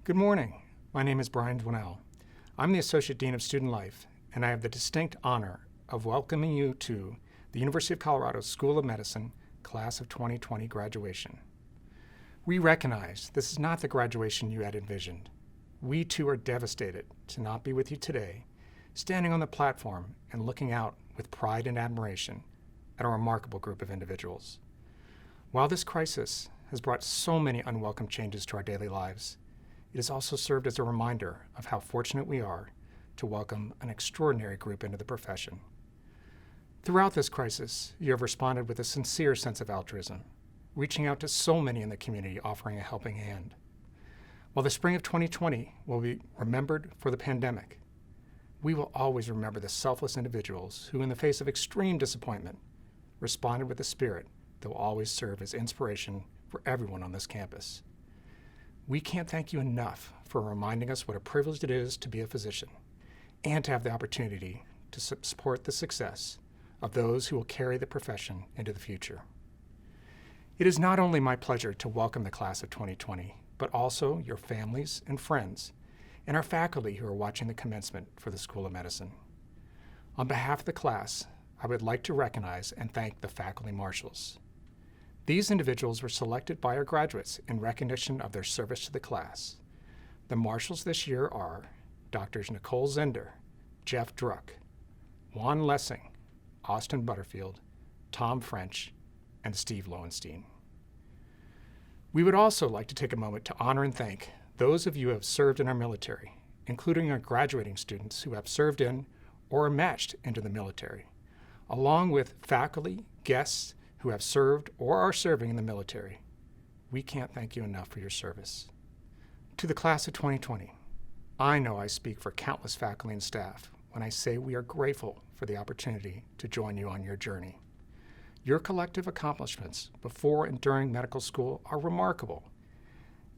Good morning. My name is Brian Dwinell. I'm the Associate Dean of Student Life, and I have the distinct honor of welcoming you to the University of Colorado School of Medicine Class of 2020 graduation. We recognize this is not the graduation you had envisioned. We too are devastated to not be with you today, standing on the platform and looking out with pride and admiration at a remarkable group of individuals. While this crisis has brought so many unwelcome changes to our daily lives, it has also served as a reminder of how fortunate we are to welcome an extraordinary group into the profession. Throughout this crisis, you have responded with a sincere sense of altruism, reaching out to so many in the community offering a helping hand. While the spring of 2020 will be remembered for the pandemic, we will always remember the selfless individuals who, in the face of extreme disappointment, responded with a spirit that will always serve as inspiration for everyone on this campus. We can't thank you enough for reminding us what a privilege it is to be a physician and to have the opportunity to support the success of those who will carry the profession into the future. It is not only my pleasure to welcome the class of 2020, but also your families and friends and our faculty who are watching the commencement for the School of Medicine. On behalf of the class, I would like to recognize and thank the faculty marshals. These individuals were selected by our graduates in recognition of their service to the class. The marshals this year are Drs. Nicole Zender, Jeff Druck, Juan Lessing, Austin Butterfield, Tom French, and Steve Lowenstein. We would also like to take a moment to honor and thank those of you who have served in our military, including our graduating students who have served in or are matched into the military, along with faculty, guests, who have served or are serving in the military. We can't thank you enough for your service. To the class of 2020, I know I speak for countless faculty and staff when I say we are grateful for the opportunity to join you on your journey. Your collective accomplishments before and during medical school are remarkable,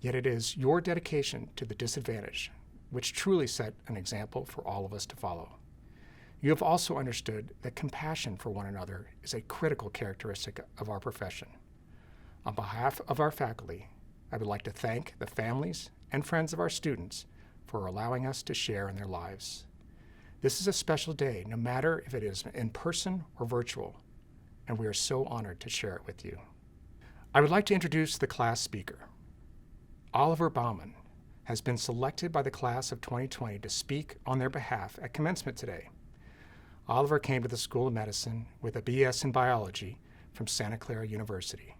yet it is your dedication to the disadvantaged which truly set an example for all of us to follow. You have also understood that compassion for one another is a critical characteristic of our profession. On behalf of our faculty, I would like to thank the families and friends of our students for allowing us to share in their lives. This is a special day, no matter if it is in person or virtual, and we are so honored to share it with you. I would like to introduce the class speaker. Oliver Baumann has been selected by the class of 2020 to speak on their behalf at commencement today. Oliver came to the School of Medicine with a BS in biology from Santa Clara University.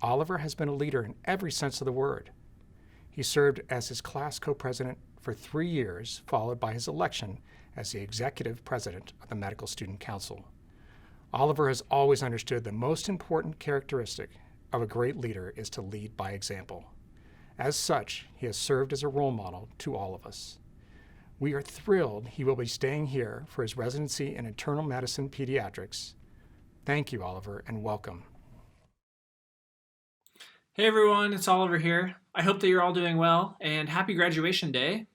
Oliver has been a leader in every sense of the word. He served as his class co-president for 3 years, followed by his election as the executive president of the Medical Student Council. Oliver has always understood the most important characteristic of a great leader is to lead by example. As such, he has served as a role model to all of us. We are thrilled he will be staying here for his residency in internal medicine pediatrics. Thank you, Oliver, and welcome. Hey everyone, it's Oliver here. I hope that you're all doing well, and happy graduation day.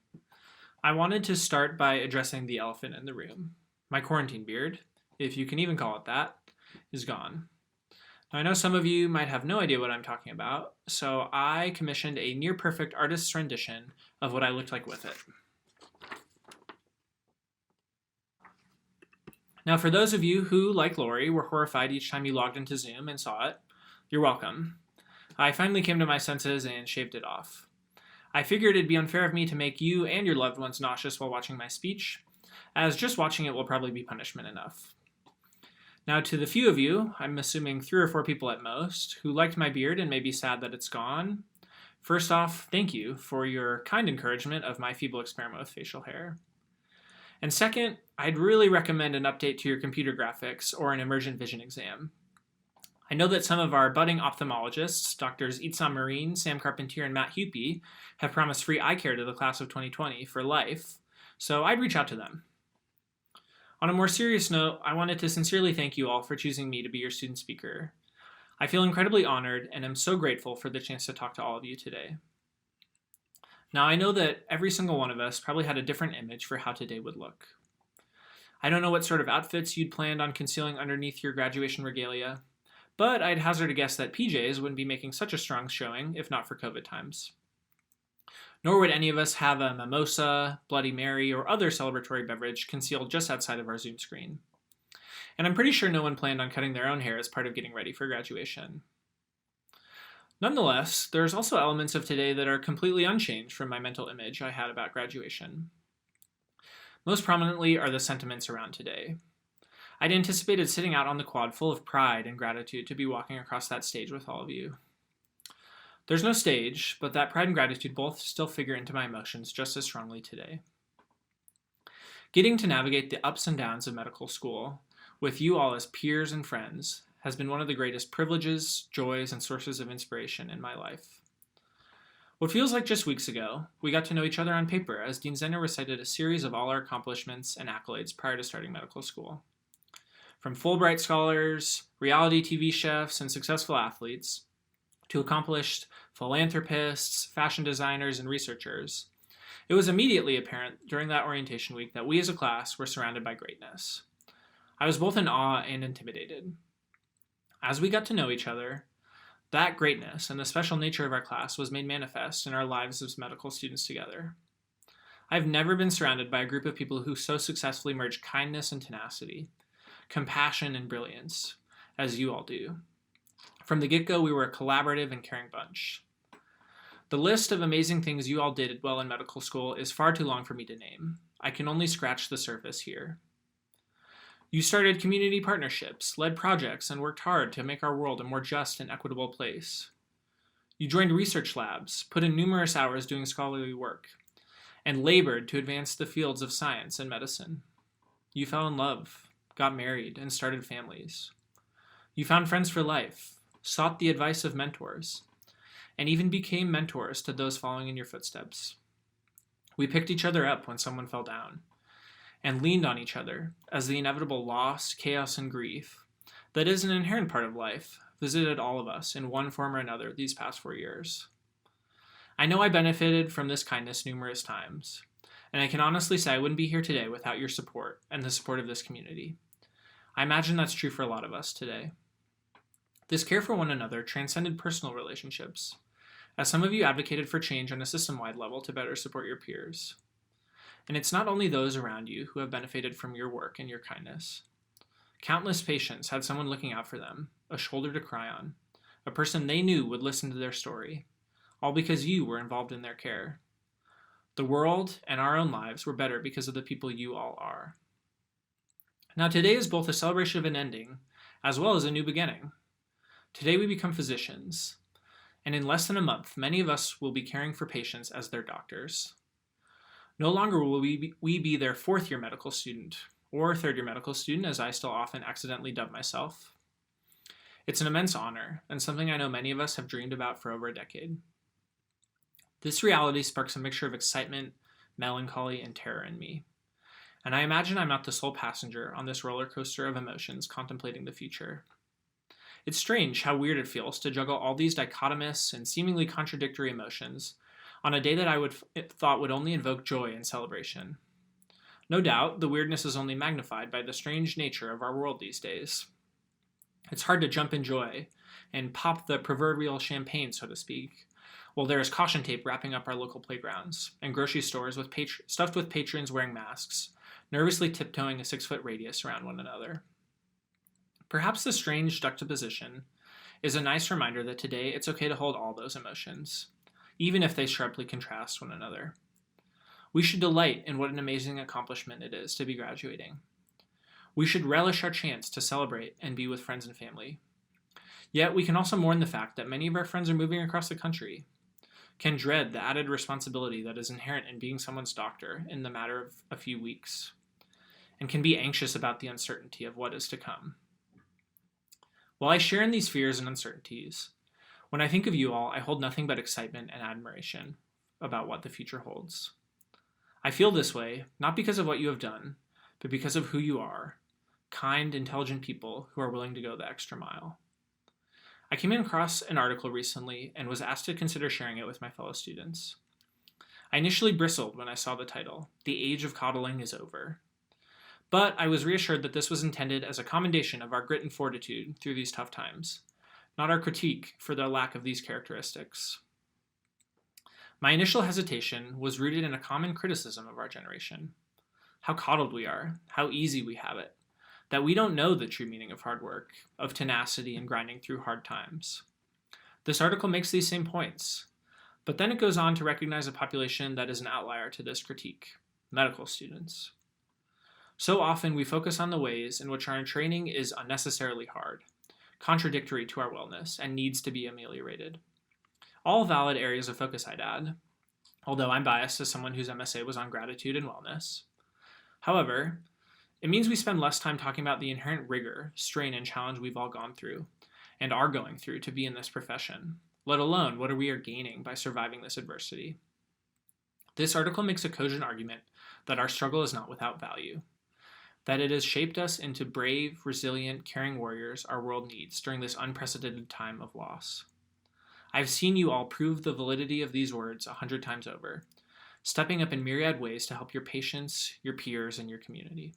I wanted to start by addressing the elephant in the room. My quarantine beard, if you can even call it that, is gone. Now, I know some of you might have no idea what I'm talking about, so I commissioned a near-perfect artist's rendition of what I looked like with it. Now, for those of you who, like Lori, were horrified each time you logged into Zoom and saw it, you're welcome. I finally came to my senses and shaved it off. I figured it'd be unfair of me to make you and your loved ones nauseous while watching my speech, as just watching it will probably be punishment enough. Now, to the few of you, I'm assuming 3 or 4 people at most, who liked my beard and may be sad that it's gone, first off, thank you for your kind encouragement of my feeble experiment with facial hair. And second, I'd really recommend an update to your computer graphics or an emergent vision exam. I know that some of our budding ophthalmologists, Drs. Itzam Marine, Sam Carpentier, and Matt Hupy, have promised free eye care to the class of 2020 for life, so I'd reach out to them. On a more serious note, I wanted to sincerely thank you all for choosing me to be your student speaker. I feel incredibly honored and am so grateful for the chance to talk to all of you today. Now, I know that every single one of us probably had a different image for how today would look. I don't know what sort of outfits you'd planned on concealing underneath your graduation regalia, but I'd hazard a guess that PJs wouldn't be making such a strong showing if not for COVID times. Nor would any of us have a mimosa, Bloody Mary, or other celebratory beverage concealed just outside of our Zoom screen. And I'm pretty sure no one planned on cutting their own hair as part of getting ready for graduation. Nonetheless, there's also elements of today that are completely unchanged from my mental image I had about graduation. Most prominently are the sentiments around today. I'd anticipated sitting out on the quad full of pride and gratitude to be walking across that stage with all of you. There's no stage, but that pride and gratitude both still figure into my emotions just as strongly today. Getting to navigate the ups and downs of medical school with you all as peers and friends has been one of the greatest privileges, joys, and sources of inspiration in my life. What feels like just weeks ago, we got to know each other on paper as Dean Zenner recited a series of all our accomplishments and accolades prior to starting medical school. From Fulbright scholars, reality TV chefs, and successful athletes, to accomplished philanthropists, fashion designers, and researchers, it was immediately apparent during that orientation week that we as a class were surrounded by greatness. I was both in awe and intimidated. As we got to know each other, that greatness and the special nature of our class was made manifest in our lives as medical students together. I've never been surrounded by a group of people who so successfully merge kindness and tenacity, compassion and brilliance, as you all do. From the get-go, we were a collaborative and caring bunch. The list of amazing things you all did well in medical school is far too long for me to name. I can only scratch the surface here. You started community partnerships, led projects, and worked hard to make our world a more just and equitable place. You joined research labs, put in numerous hours doing scholarly work, and labored to advance the fields of science and medicine. You fell in love, got married, and started families. You found friends for life, sought the advice of mentors, and even became mentors to those following in your footsteps. We picked each other up when someone fell down, and leaned on each other as the inevitable loss, chaos, and grief that is an inherent part of life visited all of us in one form or another these past 4 years. I know I benefited from this kindness numerous times, and I can honestly say I wouldn't be here today without your support and the support of this community. I imagine that's true for a lot of us today. This care for one another transcended personal relationships, as some of you advocated for change on a system-wide level to better support your peers. And it's not only those around you who have benefited from your work and your kindness. Countless patients had someone looking out for them, a shoulder to cry on, a person they knew would listen to their story, all because you were involved in their care. The world and our own lives were better because of the people you all are. Now today is both a celebration of an ending, as well as a new beginning. Today we become physicians, and in less than a month, many of us will be caring for patients as their doctors. No longer will we be their fourth-year medical student, or third-year medical student, as I still often accidentally dub myself. It's an immense honor, and something I know many of us have dreamed about for over a decade. This reality sparks a mixture of excitement, melancholy, and terror in me, and I imagine I'm not the sole passenger on this roller coaster of emotions contemplating the future. It's strange how weird it feels to juggle all these dichotomous and seemingly contradictory emotions on a day that I thought would only invoke joy and celebration. No doubt, the weirdness is only magnified by the strange nature of our world these days. It's hard to jump in joy and pop the proverbial champagne, so to speak, while there is caution tape wrapping up our local playgrounds, and grocery stores stuffed with patrons wearing masks, nervously tiptoeing a 6-foot radius around one another. Perhaps this strange juxtaposition is a nice reminder that today it's okay to hold all those emotions, even if they sharply contrast one another. We should delight in what an amazing accomplishment it is to be graduating. We should relish our chance to celebrate and be with friends and family. Yet we can also mourn the fact that many of our friends are moving across the country, can dread the added responsibility that is inherent in being someone's doctor in the matter of a few weeks, and can be anxious about the uncertainty of what is to come. While I share in these fears and uncertainties, when I think of you all, I hold nothing but excitement and admiration about what the future holds. I feel this way, not because of what you have done, but because of who you are, kind, intelligent people who are willing to go the extra mile. I came across an article recently and was asked to consider sharing it with my fellow students. I initially bristled when I saw the title, "The Age of Coddling is Over." But I was reassured that this was intended as a commendation of our grit and fortitude through these tough times, not our critique for the lack of these characteristics. My initial hesitation was rooted in a common criticism of our generation. How coddled we are, how easy we have it, that we don't know the true meaning of hard work, of tenacity and grinding through hard times. This article makes these same points, but then it goes on to recognize a population that is an outlier to this critique: medical students. So often we focus on the ways in which our training is unnecessarily hard, contradictory to our wellness, and needs to be ameliorated. All valid areas of focus, I'd add, although I'm biased as someone whose MSA was on gratitude and wellness. However, it means we spend less time talking about the inherent rigor, strain, and challenge we've all gone through and are going through to be in this profession, let alone what we are gaining by surviving this adversity. This article makes a cogent argument that our struggle is not without value, that it has shaped us into brave, resilient, caring warriors our world needs during this unprecedented time of loss. I've seen you all prove the validity of these words 100 times over, stepping up in myriad ways to help your patients, your peers, and your community.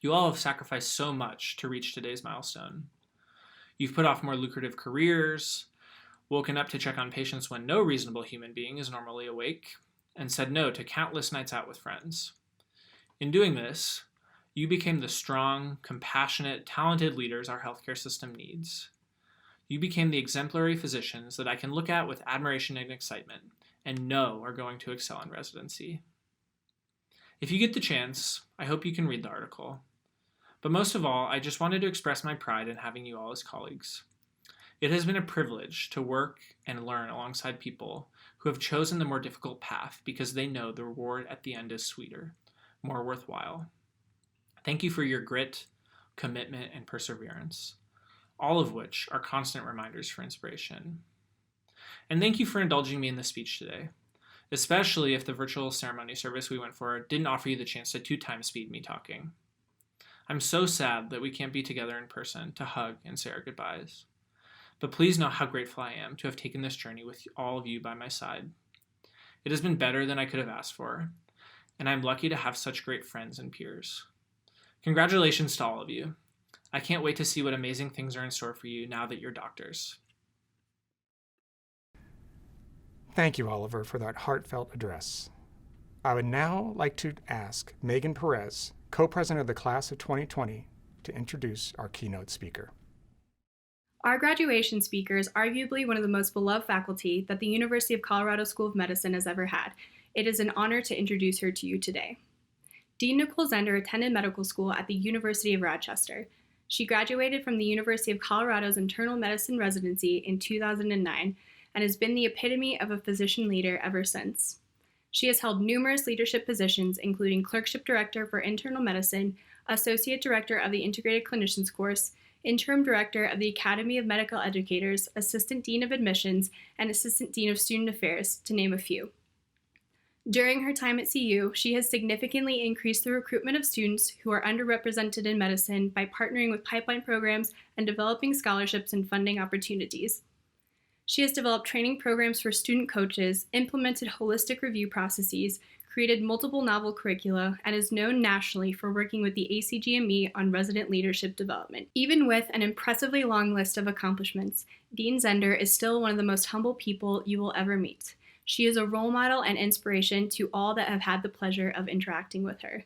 You all have sacrificed so much to reach today's milestone. You've put off more lucrative careers, woken up to check on patients when no reasonable human being is normally awake, and said no to countless nights out with friends. In doing this, you became the strong, compassionate, talented leaders our healthcare system needs. You became the exemplary physicians that I can look at with admiration and excitement and know are going to excel in residency. If you get the chance, I hope you can read the article. But most of all, I just wanted to express my pride in having you all as colleagues. It has been a privilege to work and learn alongside people who have chosen the more difficult path because they know the reward at the end is sweeter, more worthwhile. Thank you for your grit, commitment, and perseverance, all of which are constant reminders for inspiration. And thank you for indulging me in this speech today, especially if the virtual ceremony service we went for didn't offer you the chance to 2x speed me talking. I'm so sad that we can't be together in person to hug and say our goodbyes. But please know how grateful I am to have taken this journey with all of you by my side. It has been better than I could have asked for, and I'm lucky to have such great friends and peers. Congratulations to all of you. I can't wait to see what amazing things are in store for you now that you're doctors. Thank you, Oliver, for that heartfelt address. I would now like to ask Megan Perez, co-president of the class of 2020, to introduce our keynote speaker. Our graduation speaker is arguably one of the most beloved faculty that the University of Colorado School of Medicine has ever had. It is an honor to introduce her to you today. Dean Nicole Zender attended medical school at the University of Rochester. She graduated from the University of Colorado's internal medicine residency in 2009 and has been the epitome of a physician leader ever since. She has held numerous leadership positions, including Clerkship Director for Internal Medicine, Associate Director of the Integrated Clinicians course, Interim Director of the Academy of Medical Educators, Assistant Dean of Admissions, and Assistant Dean of Student Affairs, to name a few. During her time at CU, she has significantly increased the recruitment of students who are underrepresented in medicine by partnering with pipeline programs and developing scholarships and funding opportunities. She has developed training programs for student coaches, implemented holistic review processes, created multiple novel curricula, and is known nationally for working with the ACGME on resident leadership development. Even with an impressively long list of accomplishments, Dean Zender is still one of the most humble people you will ever meet. She is a role model and inspiration to all that have had the pleasure of interacting with her.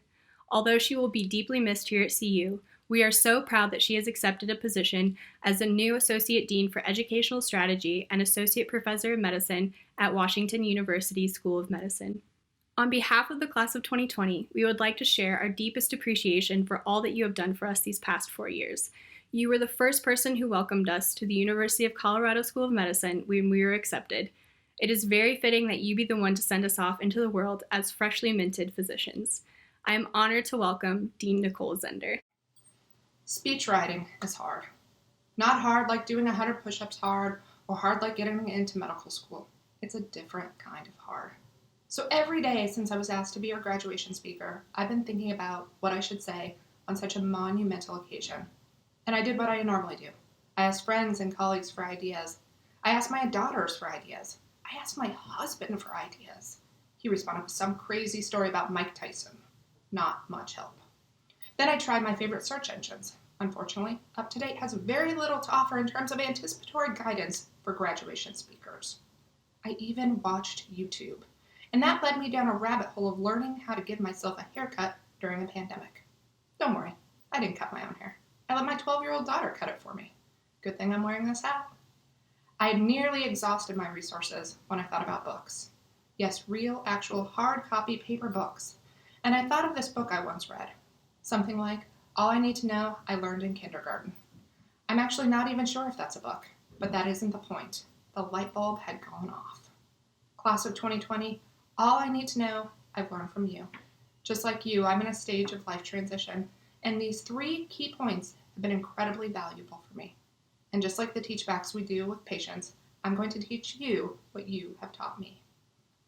Although she will be deeply missed here at CU, we are so proud that she has accepted a position as the new Associate Dean for Educational Strategy and Associate Professor of Medicine at Washington University School of Medicine. On behalf of the class of 2020, we would like to share our deepest appreciation for all that you have done for us these past 4 years. You were the first person who welcomed us to the University of Colorado School of Medicine when we were accepted. It is very fitting that you be the one to send us off into the world as freshly minted physicians. I am honored to welcome Dean Nicole Zender. Speech writing is hard. Not hard like doing 100 push-ups hard, or hard like getting into medical school. It's a different kind of hard. So every day since I was asked to be your graduation speaker, I've been thinking about what I should say on such a monumental occasion. And I did what I normally do. I asked friends and colleagues for ideas. I asked my daughters for ideas. I asked my husband for ideas. He responded with some crazy story about Mike Tyson. Not much help. Then I tried my favorite search engines. Unfortunately, UpToDate has very little to offer in terms of anticipatory guidance for graduation speakers. I even watched YouTube. And that led me down a rabbit hole of learning how to give myself a haircut during a pandemic. Don't worry, I didn't cut my own hair. I let my 12-year-old daughter cut it for me. Good thing I'm wearing this hat. I had nearly exhausted my resources when I thought about books. Yes, real, actual, hard copy paper books. And I thought of this book I once read. Something like, All I Need to Know I Learned in Kindergarten. I'm actually not even sure if that's a book, but that isn't the point. The light bulb had gone off. Class of 2020, all I need to know I've learned from you. Just like you, I'm in a stage of life transition, and these 3 key points have been incredibly valuable for me. And just like the teachbacks we do with patients, I'm going to teach you what you have taught me.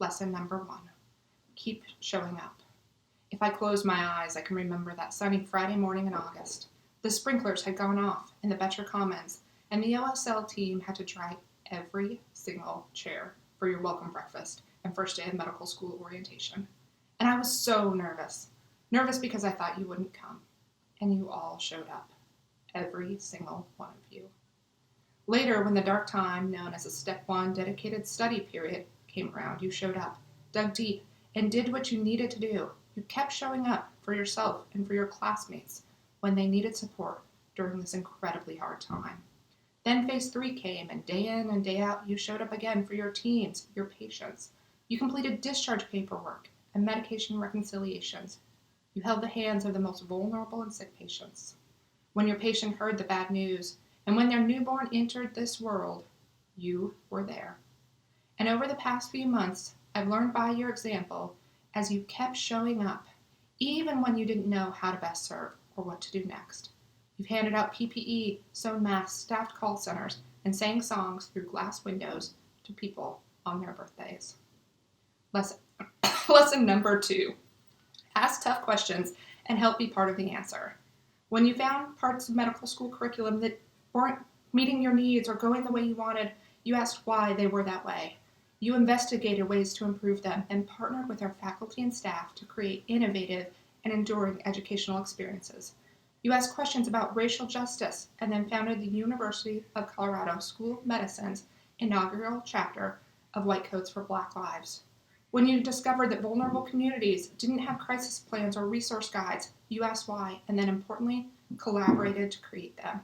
Lesson number 1, keep showing up. If I close my eyes, I can remember that sunny Friday morning in August. The sprinklers had gone off in the Betcher Commons, and the OSL team had to dry every single chair for your welcome breakfast and first day of medical school orientation. And I was so nervous. Nervous because I thought you wouldn't come. And you all showed up. Every single one of you. Later, when the dark time known as a Step 1 dedicated study period came around, you showed up, dug deep, and did what you needed to do. You kept showing up for yourself and for your classmates when they needed support during this incredibly hard time. Then phase 3 came, and day in and day out, you showed up again for your teams, your patients. You completed discharge paperwork and medication reconciliations. You held the hands of the most vulnerable and sick patients. When your patient heard the bad news, and when their newborn entered this world, you were there. And over the past few months, I've learned by your example as you kept showing up, even when you didn't know how to best serve or what to do next. You've handed out PPE, sewn masks, staffed call centers, and sang songs through glass windows to people on their birthdays. Lesson number 2, ask tough questions and help be part of the answer. When you found parts of medical school curriculum that weren't meeting your needs or going the way you wanted, you asked why they were that way. You investigated ways to improve them and partnered with our faculty and staff to create innovative and enduring educational experiences. You asked questions about racial justice and then founded the University of Colorado School of Medicine's inaugural chapter of White Coats for Black Lives. When you discovered that vulnerable communities didn't have crisis plans or resource guides, you asked why, and then importantly, collaborated to create them.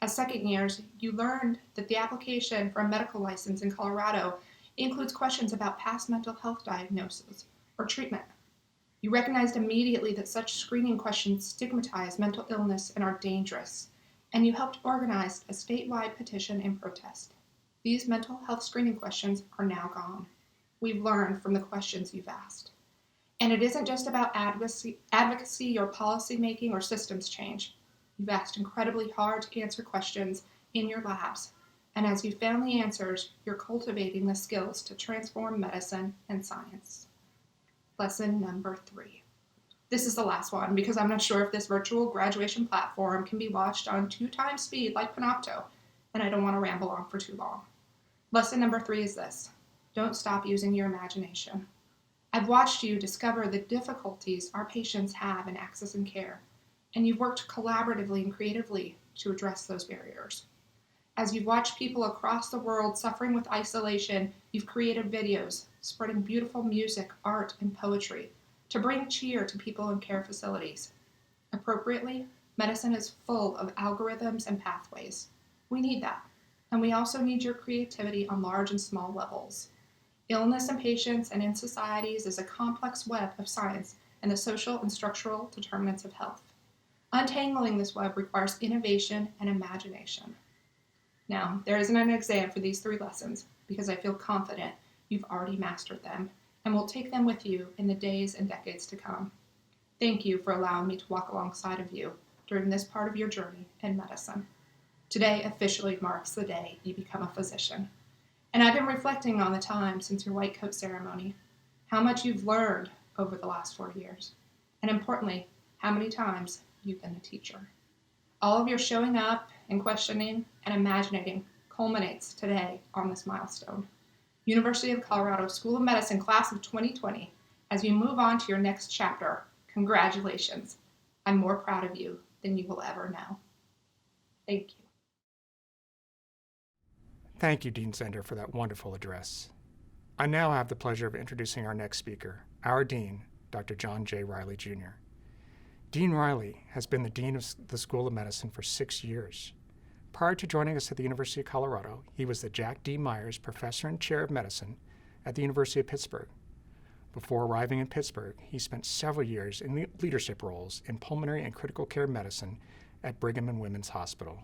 As second years, you learned that the application for a medical license in Colorado includes questions about past mental health diagnosis or treatment. You recognized immediately that such screening questions stigmatize mental illness and are dangerous, and you helped organize a statewide petition and protest. These mental health screening questions are now gone. We've learned from the questions you've asked. And it isn't just about advocacy or policy making or systems change. You've asked incredibly hard to answer questions in your labs, and as you found the answers, you're cultivating the skills to transform medicine and science. Lesson number 3. This is the last one because I'm not sure if this virtual graduation platform can be watched on 2 times speed like Panopto, and I don't want to ramble on for too long. Lesson number 3 is this: don't stop using your imagination. I've watched you discover the difficulties our patients have in accessing care, and you've worked collaboratively and creatively to address those barriers. As you've watched people across the world suffering with isolation, you've created videos, spreading beautiful music, art, and poetry to bring cheer to people in care facilities. Appropriately, medicine is full of algorithms and pathways. We need that, and we also need your creativity on large and small levels. Illness in patients and in societies is a complex web of science and the social and structural determinants of health. Untangling this web requires innovation and imagination. Now, there isn't an exam for these 3 lessons because I feel confident you've already mastered them and will take them with you in the days and decades to come. Thank you for allowing me to walk alongside of you during this part of your journey in medicine. Today officially marks the day you become a physician. And I've been reflecting on the time since your white coat ceremony, how much you've learned over the last 4 years, and importantly, how many times you've been a teacher. All of your showing up and questioning and imagining culminates today on this milestone. University of Colorado School of Medicine Class of 2020, as you move on to your next chapter, congratulations. I'm more proud of you than you will ever know. Thank you. Thank you, Dean Zender, for that wonderful address. I now have the pleasure of introducing our next speaker, our Dean, Dr. John J. Riley, Jr. Dean Riley has been the Dean of the School of Medicine for 6 years. Prior to joining us at the University of Colorado, he was the Jack D. Myers Professor and Chair of Medicine at the University of Pittsburgh. Before arriving in Pittsburgh, he spent several years in leadership roles in pulmonary and critical care medicine at Brigham and Women's Hospital.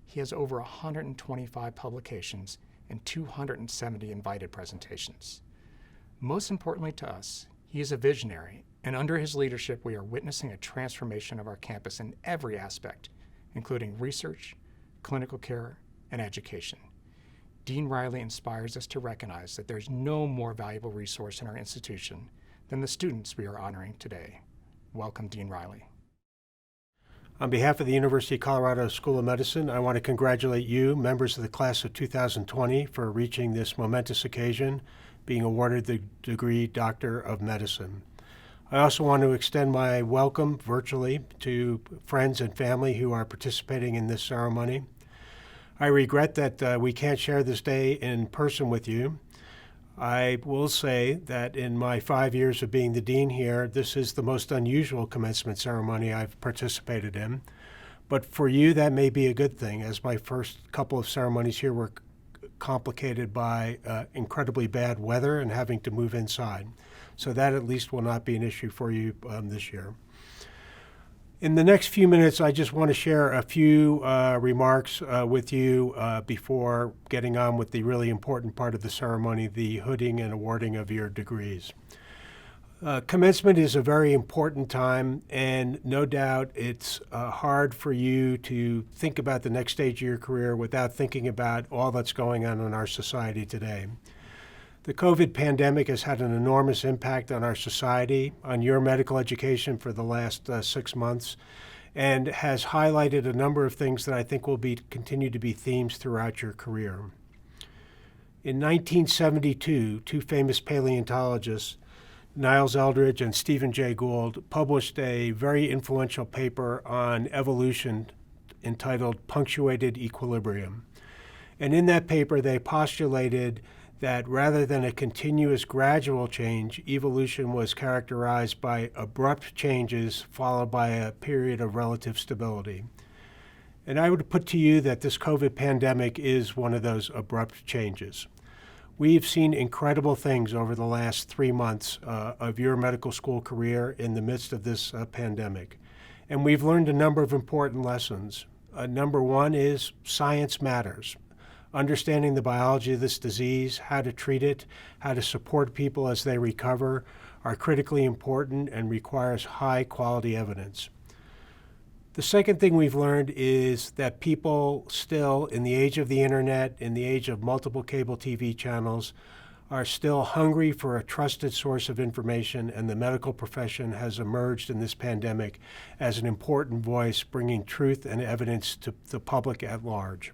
He has over 125 publications and 270 invited presentations. Most importantly to us, he is a visionary, and under his leadership, we are witnessing a transformation of our campus in every aspect, including research, clinical care, and education. Dean Riley inspires us to recognize that there's no more valuable resource in our institution than the students we are honoring today. Welcome, Dean Riley. On behalf of the University of Colorado School of Medicine, I want to congratulate you, members of the class of 2020, for reaching this momentous occasion, being awarded the degree Doctor of Medicine. I also want to extend my welcome virtually to friends and family who are participating in this ceremony. I regret that we can't share this day in person with you. I will say that in my 5 years of being the dean here, this is the most unusual commencement ceremony I've participated in. But for you, that may be a good thing, as my first couple of ceremonies here were complicated by incredibly bad weather and having to move inside. So that at least will not be an issue for you this year. In the next few minutes, I just want to share a few remarks with you before getting on with the really important part of the ceremony, the hooding and awarding of your degrees. Commencement is a very important time, and no doubt it's hard for you to think about the next stage of your career without thinking about all that's going on in our society today. The COVID pandemic has had an enormous impact on our society, on your medical education for the last 6 months, and has highlighted a number of things that I think will continue to be themes throughout your career. In 1972, two famous paleontologists, Niles Eldredge and Stephen Jay Gould, published a very influential paper on evolution entitled Punctuated Equilibrium. And in that paper, they postulated that rather than a continuous gradual change, evolution was characterized by abrupt changes followed by a period of relative stability. And I would put to you that this COVID pandemic is one of those abrupt changes. We've seen incredible things over the last 3 months of your medical school career in the midst of this pandemic. And we've learned a number of important lessons. Number one is science matters. Understanding the biology of this disease, how to treat it, how to support people as they recover are critically important and requires high quality evidence. The second thing we've learned is that people still, in the age of the internet, in the age of multiple cable TV channels, are still hungry for a trusted source of information, and the medical profession has emerged in this pandemic as an important voice bringing truth and evidence to the public at large.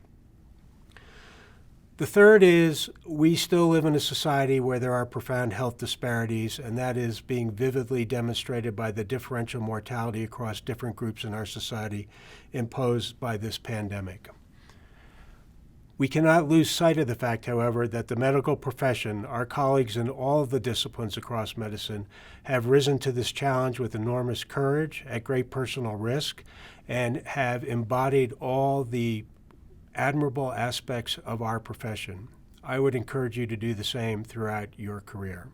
The third is we still live in a society where there are profound health disparities, and that is being vividly demonstrated by the differential mortality across different groups in our society imposed by this pandemic. We cannot lose sight of the fact, however, that the medical profession, our colleagues in all of the disciplines across medicine, have risen to this challenge with enormous courage, at great personal risk, and have embodied all the admirable aspects of our profession. I would encourage you to do the same throughout your career.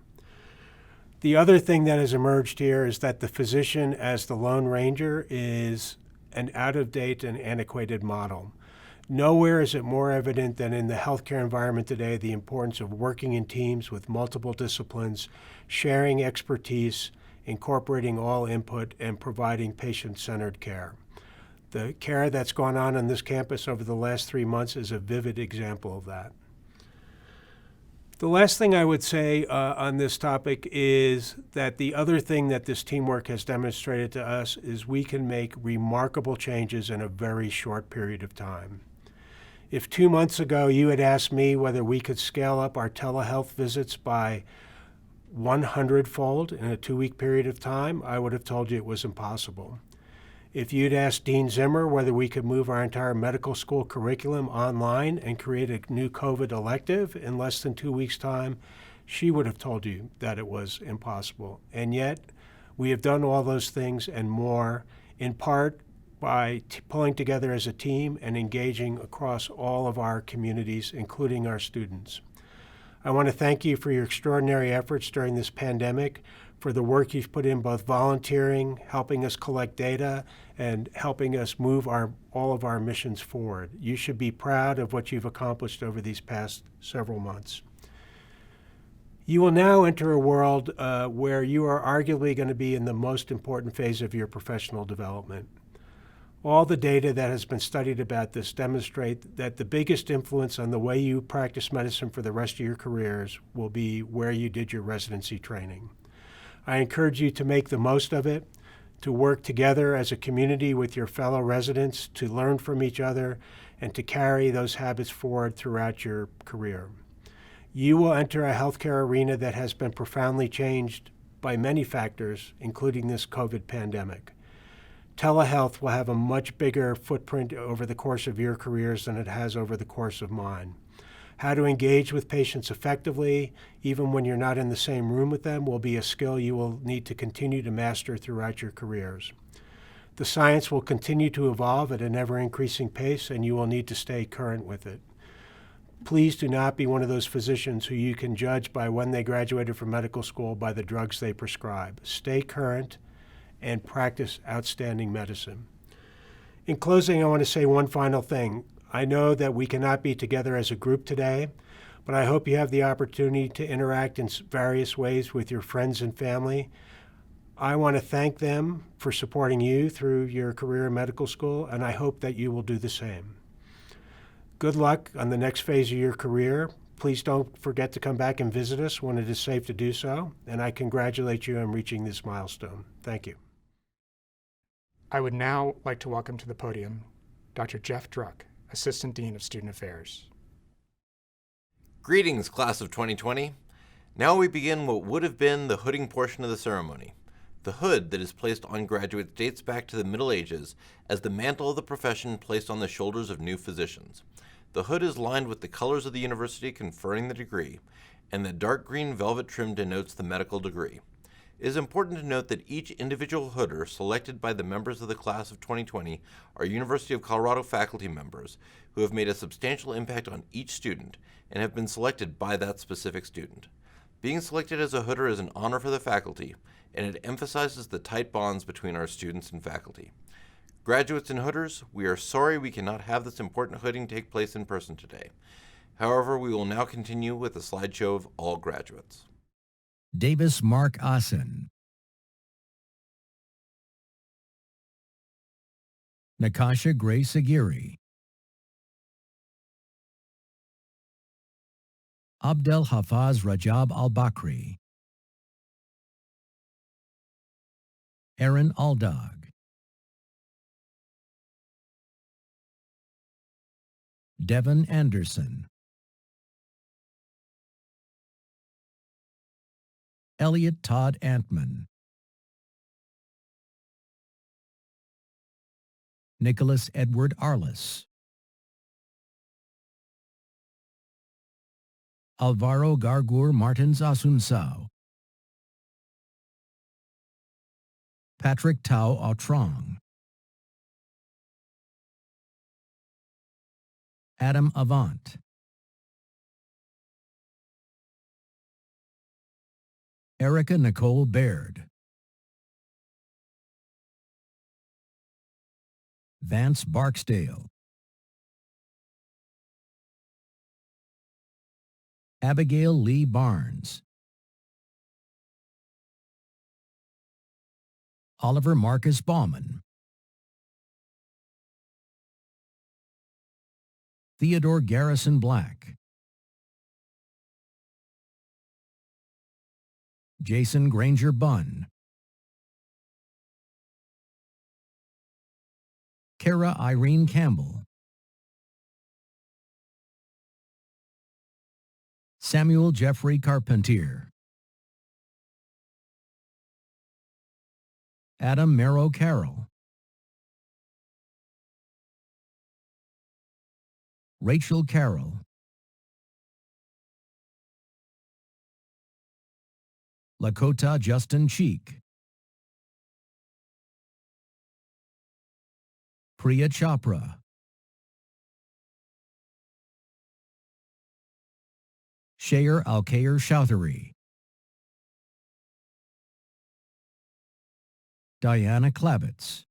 The other thing that has emerged here is that the physician as the Lone Ranger is an out-of-date and antiquated model. Nowhere is it more evident than in the healthcare environment today the importance of working in teams with multiple disciplines, sharing expertise, incorporating all input, and providing patient-centered care. The care that's gone on this campus over the last 3 months is a vivid example of that. The last thing I would say on this topic is that the other thing that this teamwork has demonstrated to us is we can make remarkable changes in a very short period of time. If 2 months ago you had asked me whether we could scale up our telehealth visits by 100-fold in a 2-week period of time, I would have told you it was impossible. If you'd asked Dean Zimmer whether we could move our entire medical school curriculum online and create a new COVID elective in less than 2 weeks' time, she would have told you that it was impossible. And yet, we have done all those things and more, in part by pulling together as a team and engaging across all of our communities, including our students. I want to thank you for your extraordinary efforts during this pandemic, for the work you've put in both volunteering, helping us collect data, and helping us move all of our missions forward. You should be proud of what you've accomplished over these past several months. You will now enter a world where you are arguably going to be in the most important phase of your professional development. All the data that has been studied about this demonstrate that the biggest influence on the way you practice medicine for the rest of your careers will be where you did your residency training. I encourage you to make the most of it, to work together as a community with your fellow residents, to learn from each other, and to carry those habits forward throughout your career. You will enter a healthcare arena that has been profoundly changed by many factors, including this COVID pandemic. Telehealth will have a much bigger footprint over the course of your careers than it has over the course of mine. How to engage with patients effectively, even when you're not in the same room with them, will be a skill you will need to continue to master throughout your careers. The science will continue to evolve at an ever-increasing pace, and you will need to stay current with it. Please do not be one of those physicians who you can judge by when they graduated from medical school by the drugs they prescribe. Stay current and practice outstanding medicine. In closing, I want to say one final thing. I know that we cannot be together as a group today, but I hope you have the opportunity to interact in various ways with your friends and family. I want to thank them for supporting you through your career in medical school, and I hope that you will do the same. Good luck on the next phase of your career. Please don't forget to come back and visit us when it is safe to do so, and I congratulate you on reaching this milestone. Thank you. I would now like to welcome to the podium Dr. Jeff Druck, Assistant Dean of Student Affairs. Greetings, class of 2020. Now we begin what would have been the hooding portion of the ceremony. The hood that is placed on graduates dates back to the Middle Ages as the mantle of the profession placed on the shoulders of new physicians. The hood is lined with the colors of the university conferring the degree, and the dark green velvet trim denotes the medical degree. It is important to note that each individual hooder selected by the members of the class of 2020 are University of Colorado faculty members who have made a substantial impact on each student and have been selected by that specific student. Being selected as a hooder is an honor for the faculty, and it emphasizes the tight bonds between our students and faculty. Graduates and hooders, we are sorry we cannot have this important hooding take place in person today. However, we will now continue with a slideshow of all graduates. Davis Mark Asen, Nakasha Grace Aguirre, Abdel Hafaz Rajab Al-Bakri, Aaron Aldag, Devin Anderson, Elliot Todd Antman, Nicholas Edward Arliss, Alvaro Gargur Martins Asunsao, Patrick Tao Autrong, Adam Avant, Erica Nicole Baird, Vance Barksdale, Abigail Lee Barnes, Oliver Marcus Bauman, Theodore Garrison Black, Jason Granger Bunn, Kara Irene Campbell, Samuel Jeffrey Carpentier, Adam Merrow Carroll, Rachel Carroll, Lakota Justin Cheek, Priya Chopra, Shayer Alkair Chowdhury, Diana Klavitz,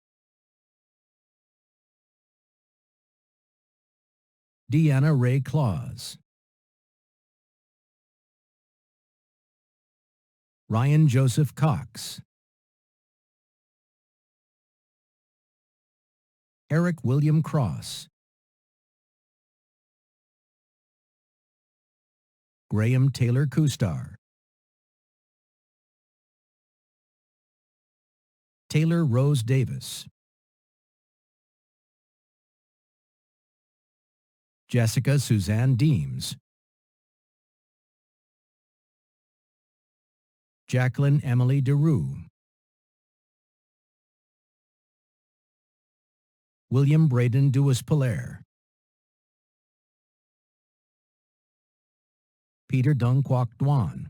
Deanna Ray Claus, Ryan Joseph Cox, Eric William Cross, Graham Taylor Kustar, Taylor Rose Davis, Jessica Suzanne Deems, Jacqueline Emily DeRue, William Braden Duas-Polaire, Peter Dung Quoc Duan,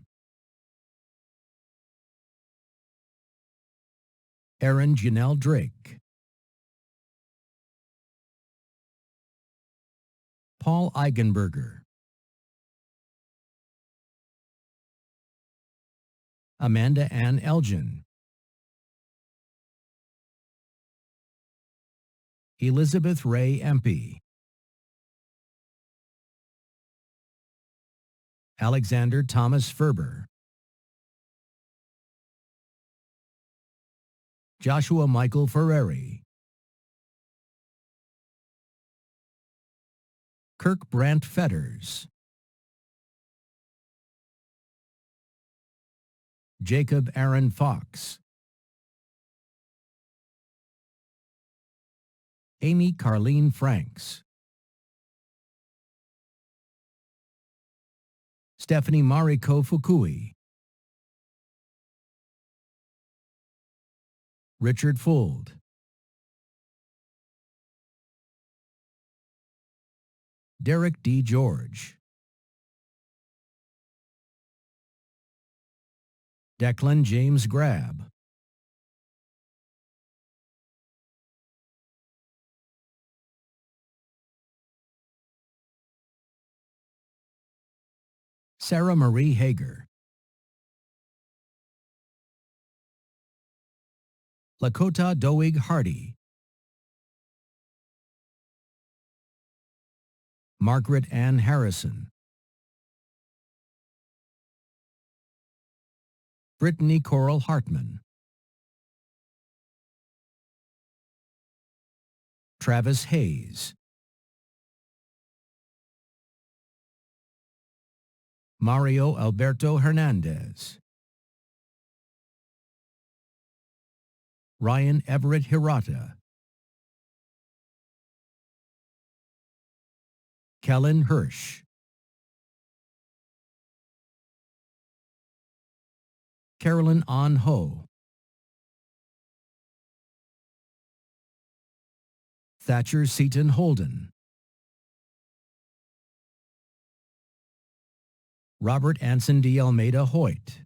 Erin Janelle Drake, Paul Eigenberger, Amanda Ann Elgin, Elizabeth Ray Empey, Alexander Thomas Ferber, Joshua Michael Ferreri, Kirk Brandt Fetters, Jacob Aaron Fox, Amy Carlene Franks, Stephanie Mariko Fukui, Richard Fuld, Derek D. George, Declan James Grab, Sarah Marie Hager, Lakota Doig Hardy, Margaret Ann Harrison, Brittany Coral Hartman, Travis Hayes, Mario Alberto Hernandez, Ryan Everett Hirata, Kellen Hirsch, Carolyn An Ho, Thatcher Seaton Holden, Robert Anson de Almeida Hoyt,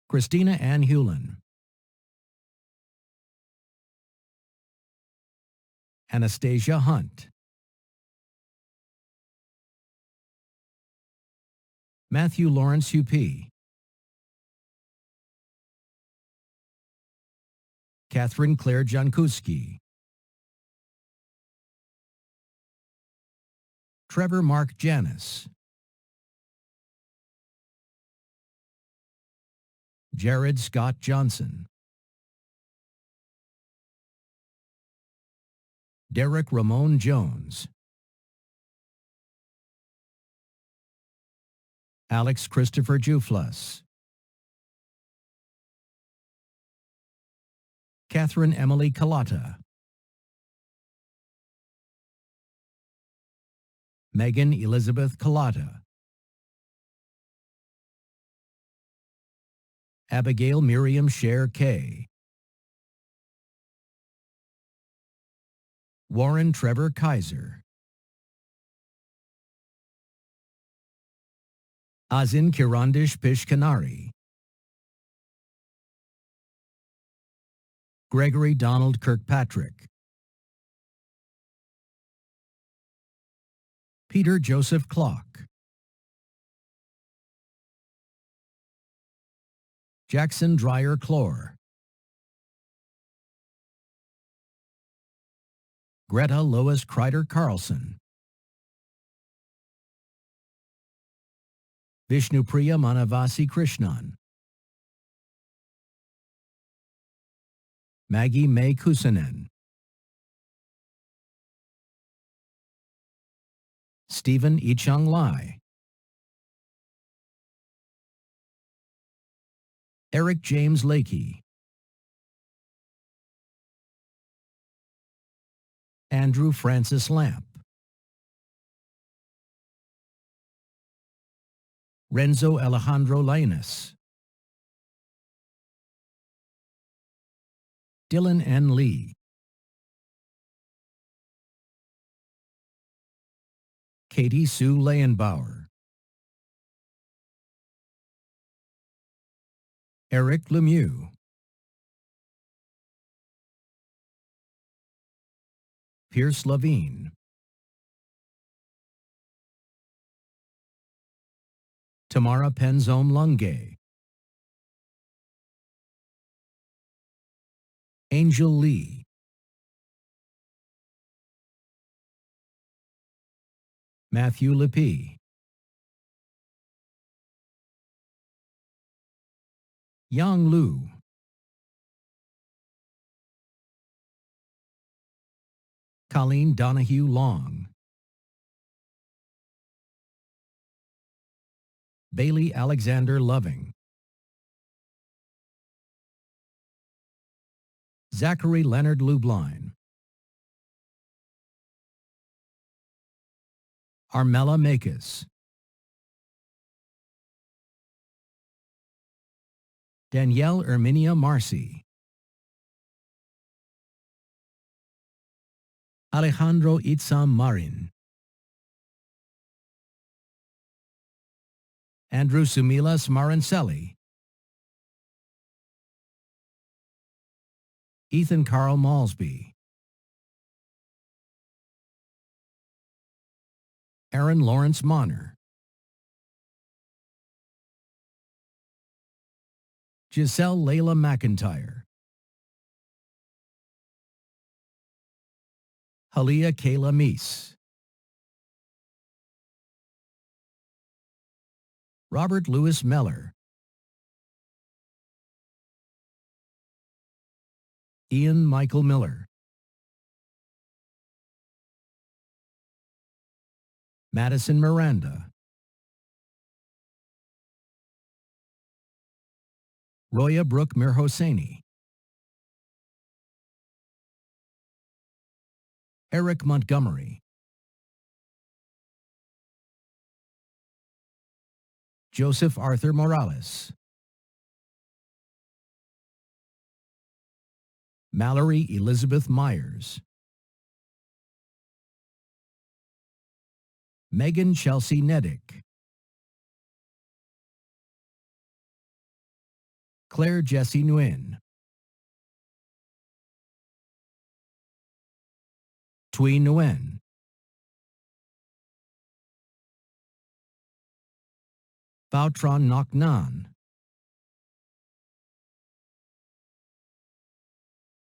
Christina Ann Hewlin, Anastasia Hunt, Matthew Lawrence Huppy, Catherine Claire Jankuski, Trevor Mark Janis, Jared Scott Johnson, Derek Ramon Jones, Alex Christopher Juflas, Catherine Emily Kalata, Megan Elizabeth Kalata, Abigail Miriam Sher Kay, Warren Trevor Kaiser, Azin Kirandish Pishkanari, Gregory Donald Kirkpatrick, Peter Joseph Clock, Jackson Dreyer Clore, Greta Lois Kreider Carlson, Vishnupriya Manavasi Krishnan, Maggie May Kusanen, Stephen Ichang Lai, Eric James Lakey, Andrew Francis Lamp, Renzo Alejandro Lainez, Dylan N. Lee, Katie Sue Leyenbauer, Eric Lemieux, Pierce Levine, Tamara Penzome Lungay, Angel Lee, Matthew Lepee, Yang Lu, Colleen Donahue Long, Bailey Alexander Loving, Zachary Leonard Lubline, Armella Makis, Danielle Erminia Marcy, Alejandro Itzam Marin, Andrew Sumilas Marancelli, Ethan Carl Malsby, Aaron Lawrence Monner, Giselle Layla McIntyre, Halia Kayla Meese, Robert Louis Meller, Ian Michael Miller, Madison Miranda, Roya Brooke Mirhosseini, Eric Montgomery, Joseph Arthur Morales, Mallory Elizabeth Myers, Megan Chelsea Nedick, Claire Jessie Nguyen, Thuy Nguyen, Vautron Ngoc Nan,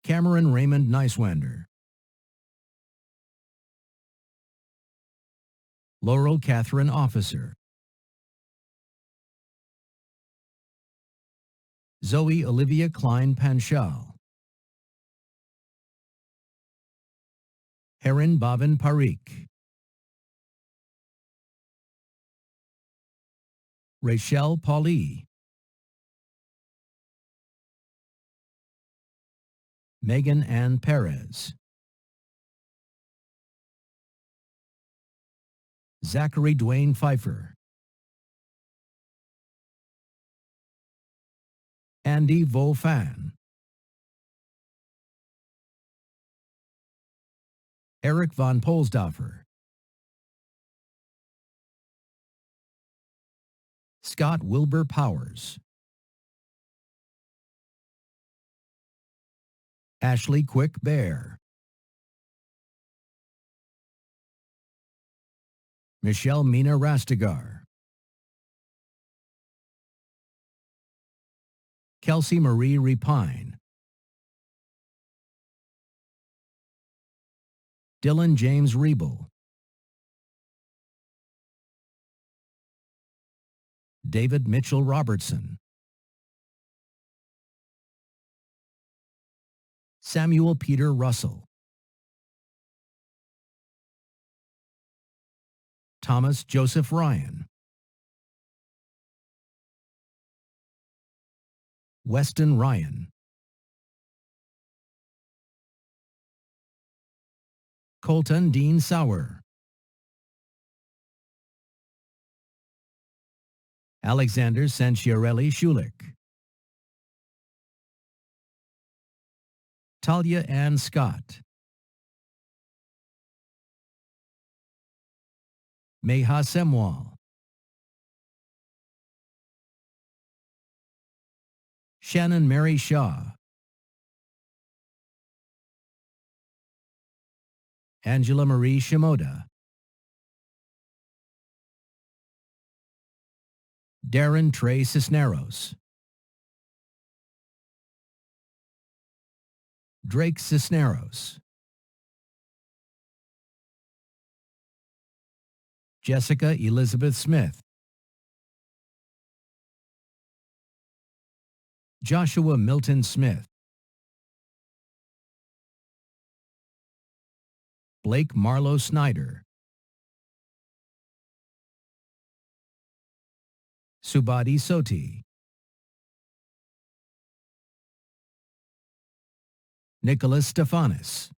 Cameron Raymond Neiswander, Laurel Catherine Officer, Zoe Olivia Klein Panchal, Heron Bhavin Parikh, Rachelle Pauli, Megan Ann Perez, Zachary Dwayne Pfeiffer, Andy Vo Fan, Eric von Polsdorfer, Scott Wilbur Powers. Ashley Quick Bear. Michelle Mina Rastigar. Kelsey Marie Repine. Dylan James Riebel. David Mitchell Robertson. Samuel Peter Russell. Thomas Joseph Ryan. Weston Ryan. Colton Dean Sauer. Alexander Sanchiarelli Schulich. Talia Ann Scott. Meha Semwal. Shannon Mary Shaw. Angela Marie Shimoda. Darren Trey Cisneros. Drake Cisneros. Jessica Elizabeth Smith. Joshua Milton Smith. Blake Marlowe Snyder. Subadi Soti. Nicholas Stephanis.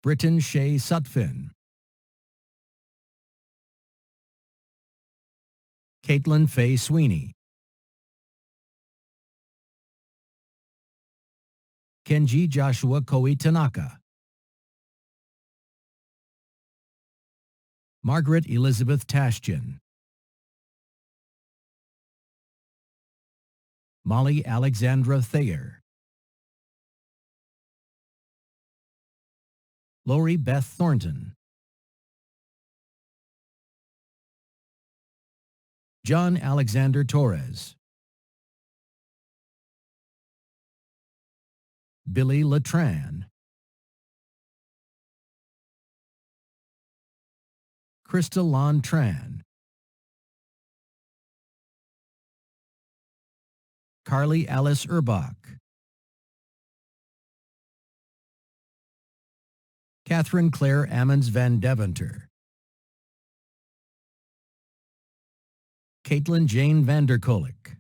Britton Shea Sutphin. Caitlin Faye Sweeney. Kenji Joshua Koi Tanaka. Margaret Elizabeth Tashjian. Molly Alexandra Thayer. Lori Beth Thornton. John Alexander Torres. Billy Latran. Krista Lon Tran. Carly Alice Urbach. Catherine Claire Ammons Van Deventer. Caitlin Jane Vanderkolik.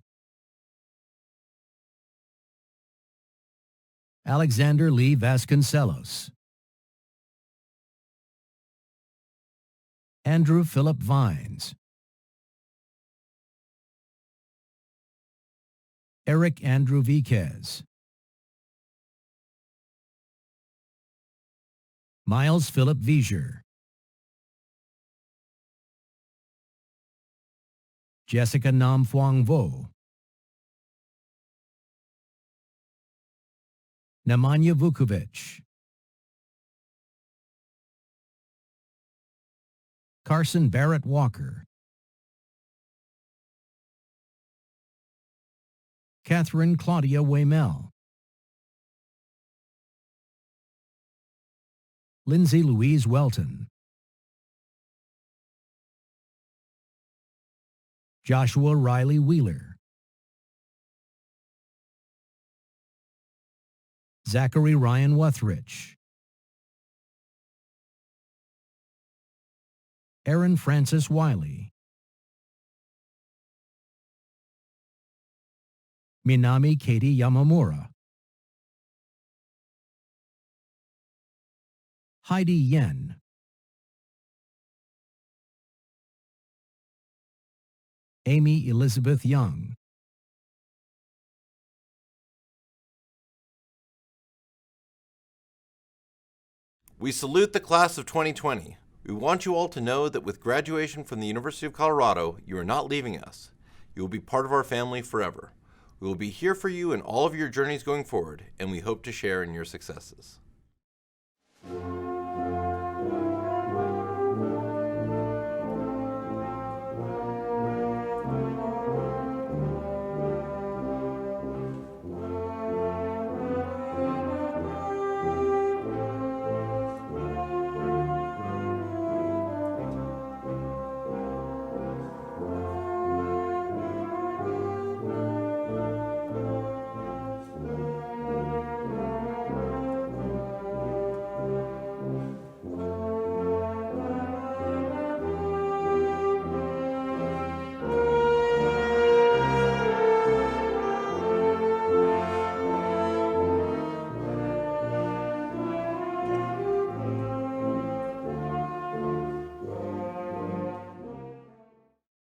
Alexander Lee Vasconcelos. Andrew Philip Vines. Eric Andrew Viquez. Miles Philip Vizier. Jessica Nam Phuong Vo. Nemanja Vukovic. Carson Barrett Walker. Catherine Claudia Waymel. Lindsay Louise Welton. Joshua Riley Wheeler. Zachary Ryan Wuthrich. Aaron Francis Wiley. Minami Katie Yamamura. Heidi Yen. Amy Elizabeth Young. We salute the class of 2020. We want you all to know that with graduation from the University of Colorado, you are not leaving us. You will be part of our family forever. We will be here for you in all of your journeys going forward, and we hope to share in your successes.